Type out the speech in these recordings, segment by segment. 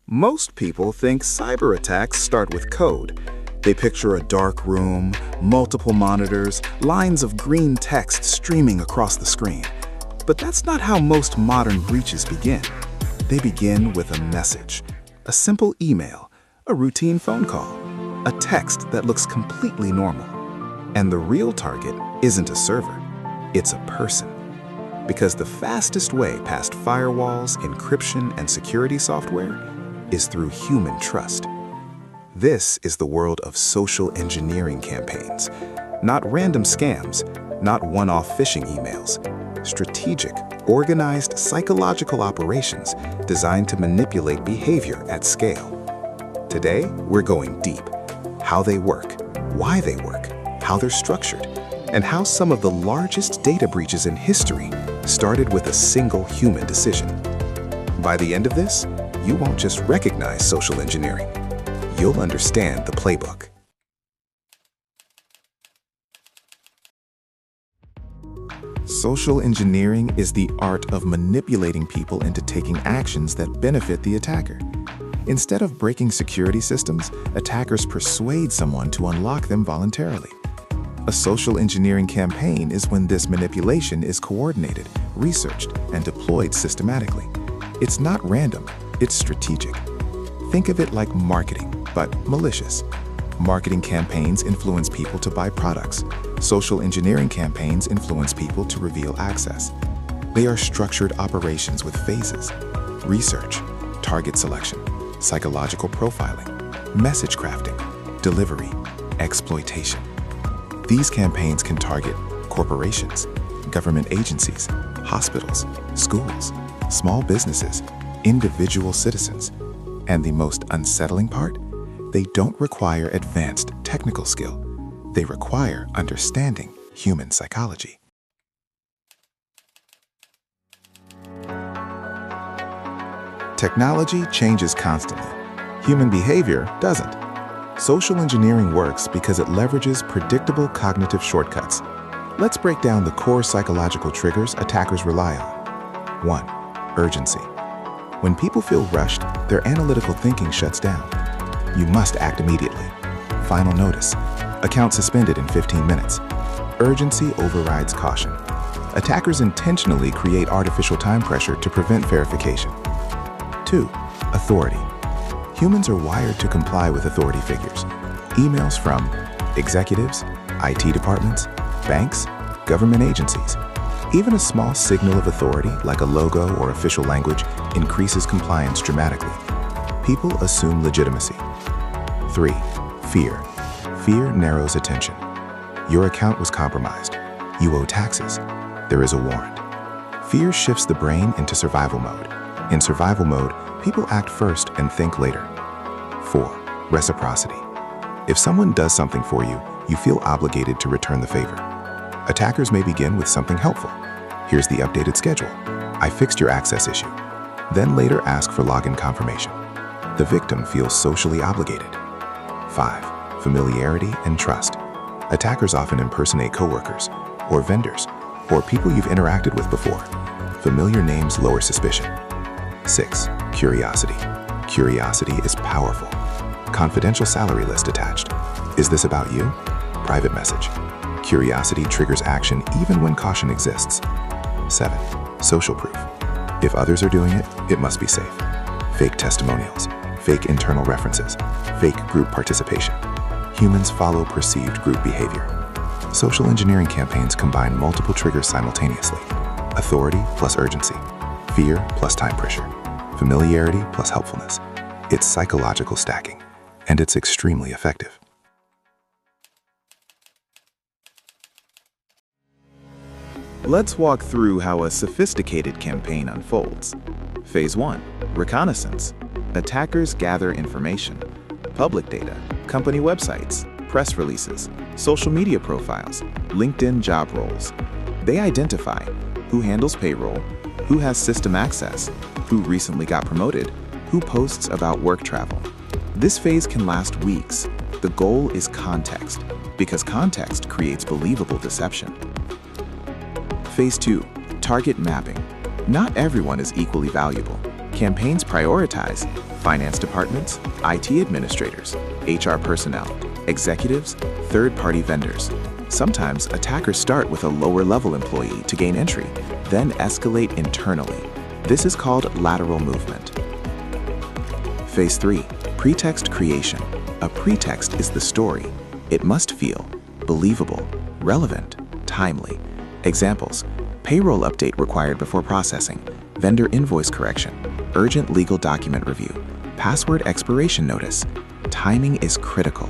Most people think cyber attacks start with code. They picture a dark room, multiple monitors, lines of green text streaming across the screen. But that's not how most modern breaches begin. They begin with a message, a simple email, a routine phone call, a text that looks completely normal. And the real target isn't a server, it's a person. Because the fastest way past firewalls, encryption, and security software is through human trust. This is the world of social engineering campaigns. Not random scams, not one-off phishing emails. Strategic, organized psychological operations designed to manipulate behavior at scale. Today, we're going deep. How they work, why they work, how they're structured, and how some of the largest data breaches in history started with a single human decision. By the end of this, you won't just recognize social engineering, you'll understand the playbook. Social engineering is the art of manipulating people into taking actions that benefit the attacker. Instead of breaking security systems, attackers persuade someone to unlock them voluntarily. A social engineering campaign is when this manipulation is coordinated, researched, and deployed systematically. It's not random, it's strategic. Think of it like marketing, but malicious. Marketing campaigns influence people to buy products. Social engineering campaigns influence people to reveal access. They are structured operations with phases: research, target selection, psychological profiling, message crafting, delivery, exploitation. These campaigns can target corporations, government agencies, hospitals, schools, small businesses, individual citizens. And the most unsettling part? They don't require advanced technical skill. They require understanding human psychology. Technology changes constantly. Human behavior doesn't. Social engineering works because it leverages predictable cognitive shortcuts. Let's break down the core psychological triggers attackers rely on. 1. Urgency. When people feel rushed, their analytical thinking shuts down. You must act immediately. Final notice. Account suspended in 15 minutes. Urgency overrides caution. Attackers intentionally create artificial time pressure to prevent verification. 2. Authority. Humans are wired to comply with authority figures. Emails from executives, IT departments, banks, government agencies. Even a small signal of authority, like a logo or official language, increases compliance dramatically. People assume legitimacy. 3. Fear. Fear narrows attention. Your account was compromised. You owe taxes. There is a warrant. Fear shifts the brain into survival mode. In survival mode, people act first and think later. 4. Reciprocity. If someone does something for you, you feel obligated to return the favor. Attackers may begin with something helpful. Here's the updated schedule. I fixed your access issue. Then later ask for login confirmation. The victim feels socially obligated. 5. Familiarity and trust. Attackers often impersonate coworkers, or vendors, or people you've interacted with before. Familiar names lower suspicion. 6. Curiosity. Curiosity is powerful. Confidential salary list attached. Is this about you? Private message. Curiosity triggers action even when caution exists. 7. Social proof. If others are doing it, it must be safe. Fake testimonials, fake internal references, fake group participation. Humans follow perceived group behavior. Social engineering campaigns combine multiple triggers simultaneously. Authority plus urgency. Fear plus time pressure. Familiarity plus helpfulness. It's psychological stacking, and it's extremely effective. Let's walk through how a sophisticated campaign unfolds. Phase 1. Reconnaissance. Attackers gather information. Public data, company websites, press releases, social media profiles, LinkedIn job roles. They identify who handles payroll, who has system access, who recently got promoted, who posts about work travel. This phase can last weeks. The goal is context, because context creates believable deception. Phase 2. Target mapping. Not everyone is equally valuable. Campaigns prioritize finance departments, IT administrators, HR personnel, executives, third-party vendors. Sometimes attackers start with a lower-level employee to gain entry, then escalate internally. This is called lateral movement. Phase 3, pretext creation. A pretext is the story. It must feel believable, relevant, timely. Examples: payroll update required before processing, vendor invoice correction, urgent legal document review, password expiration notice. Timing is critical.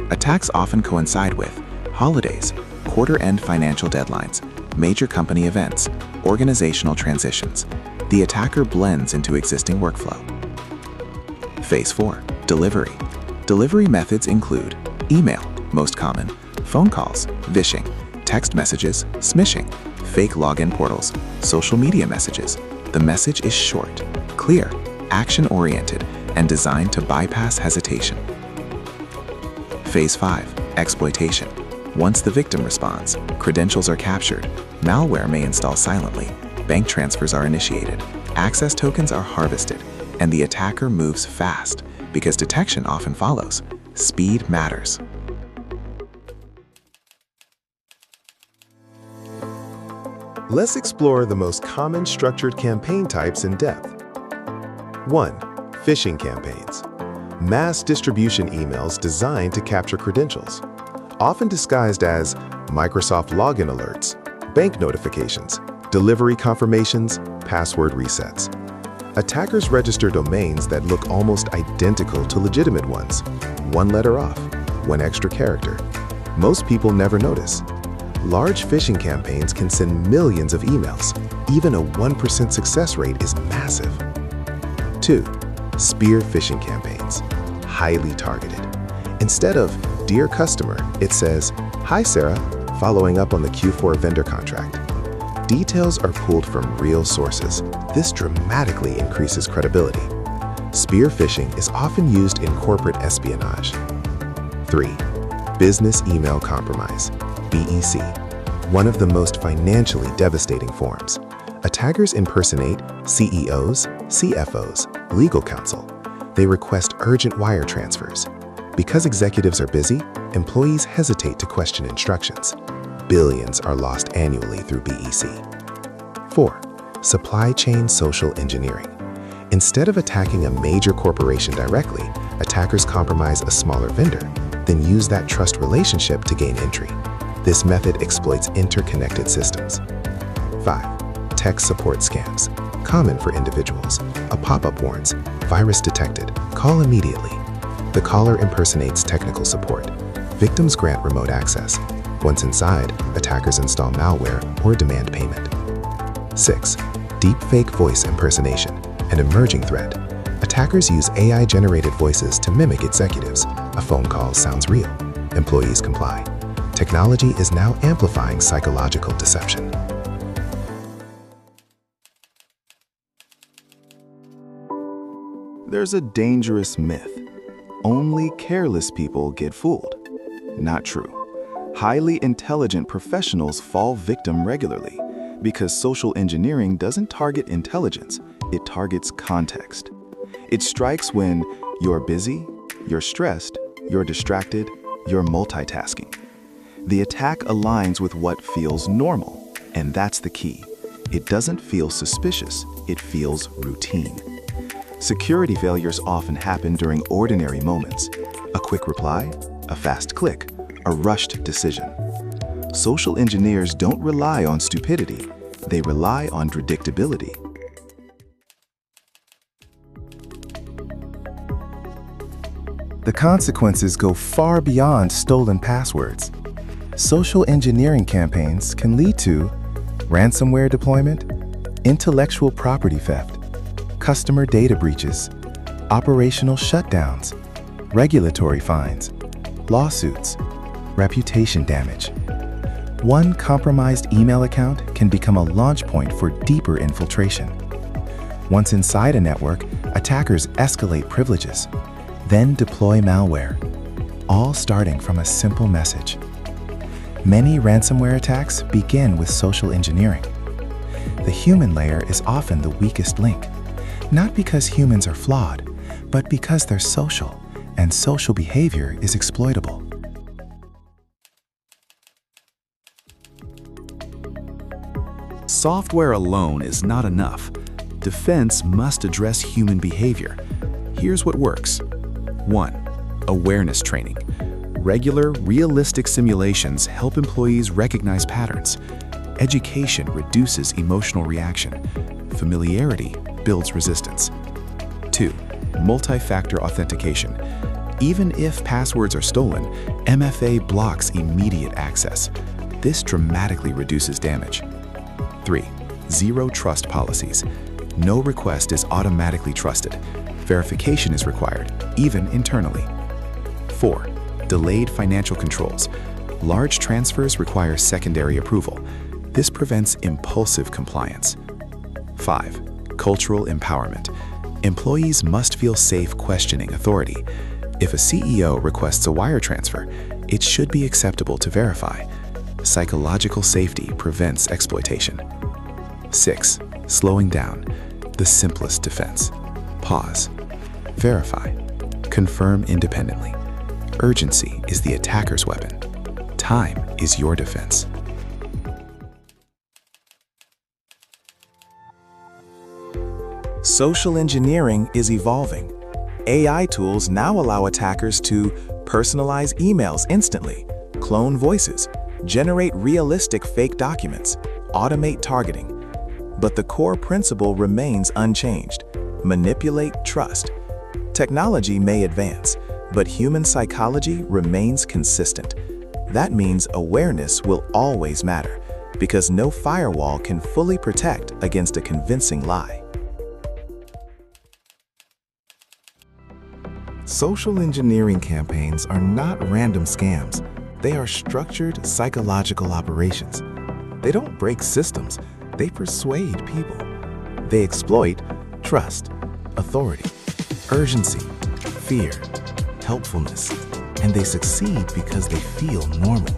Attacks often coincide with holidays, quarter-end financial deadlines, major company events, organizational transitions. The attacker blends into existing workflow. Phase 4, delivery. Delivery methods include email, most common, phone calls, vishing, text messages, smishing, fake login portals, social media messages. The message is short, clear, action-oriented, and designed to bypass hesitation. Phase 5, exploitation. Once the victim responds, credentials are captured, malware may install silently, bank transfers are initiated, access tokens are harvested, and the attacker moves fast because detection often follows. Speed matters. Let's explore the most common structured campaign types in depth. 1. Phishing campaigns. Mass distribution emails designed to capture credentials, often disguised as Microsoft login alerts, bank notifications, delivery confirmations, password resets. Attackers register domains that look almost identical to legitimate ones. One letter off, one extra character. Most people never notice. Large phishing campaigns can send millions of emails. Even a 1% success rate is massive. 2. Spear phishing campaigns. Highly targeted. Instead of "Dear customer," it says, "Hi Sarah, following up on the Q4 vendor contract." Details are pulled from real sources. This dramatically increases credibility. Spear phishing is often used in corporate espionage. 3. Business email compromise, BEC. One of the most financially devastating forms. Attackers impersonate CEOs, CFOs, legal counsel. They request urgent wire transfers. Because executives are busy, employees hesitate to question instructions. Billions are lost annually through BEC. 4. Supply chain social engineering. Instead of attacking a major corporation directly, attackers compromise a smaller vendor, then use that trust relationship to gain entry. This method exploits interconnected systems. 5. Tech support scams. Common for individuals. A pop-up warns, "Virus detected. Call immediately." The caller impersonates technical support. Victims grant remote access. Once inside, attackers install malware or demand payment. 6. Deepfake voice impersonation, an emerging threat. Attackers use AI-generated voices to mimic executives. A phone call sounds real. Employees comply. Technology is now amplifying psychological deception. There's a dangerous myth. Only careless people get fooled. Not true. Highly intelligent professionals fall victim regularly because social engineering doesn't target intelligence, it targets context. It strikes when you're busy, you're stressed, you're distracted, you're multitasking. The attack aligns with what feels normal, and that's the key. It doesn't feel suspicious, it feels routine. Security failures often happen during ordinary moments. A quick reply, a fast click, a rushed decision. Social engineers don't rely on stupidity, they rely on predictability. The consequences go far beyond stolen passwords. Social engineering campaigns can lead to ransomware deployment, intellectual property theft, customer data breaches, operational shutdowns, regulatory fines, lawsuits, reputation damage. One compromised email account can become a launch point for deeper infiltration. Once inside a network, attackers escalate privileges, then deploy malware, all starting from a simple message. Many ransomware attacks begin with social engineering. The human layer is often the weakest link, not because humans are flawed, but because they're social, and social behavior is exploitable. Software alone is not enough. Defense must address human behavior. Here's what works. 1. Awareness training. Regular, realistic simulations help employees recognize patterns. Education reduces emotional reaction. Familiarity builds resistance. 2. Multi-factor authentication. Even if passwords are stolen, MFA blocks immediate access. This dramatically reduces damage. 3. Zero trust policies. No request is automatically trusted. Verification is required, even internally. 4. Delayed financial controls. Large transfers require secondary approval. This prevents impulsive compliance. 5. Cultural empowerment. Employees must feel safe questioning authority. If a CEO requests a wire transfer, it should be acceptable to verify. Psychological safety prevents exploitation. 6. Slowing down. The simplest defense. Pause. Verify. Confirm independently. Urgency is the attacker's weapon. Time is your defense. Social engineering is evolving. AI tools now allow attackers to personalize emails instantly, clone voices, generate realistic fake documents, automate targeting. But the core principle remains unchanged: manipulate trust. Technology may advance, but human psychology remains consistent. That means awareness will always matter, because no firewall can fully protect against a convincing lie. Social engineering campaigns are not random scams. They are structured psychological operations. They don't break systems, they persuade people. They exploit trust, authority, urgency, fear, helpfulness, and they succeed because they feel normal.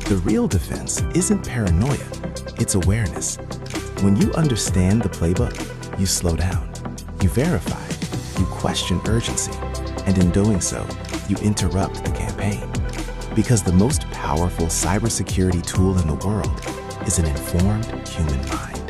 The real defense isn't paranoia, it's awareness. When you understand the playbook, you slow down, you verify, you question urgency, and in doing so, you interrupt the campaign. Because the most powerful cybersecurity tool in the world is an informed human mind.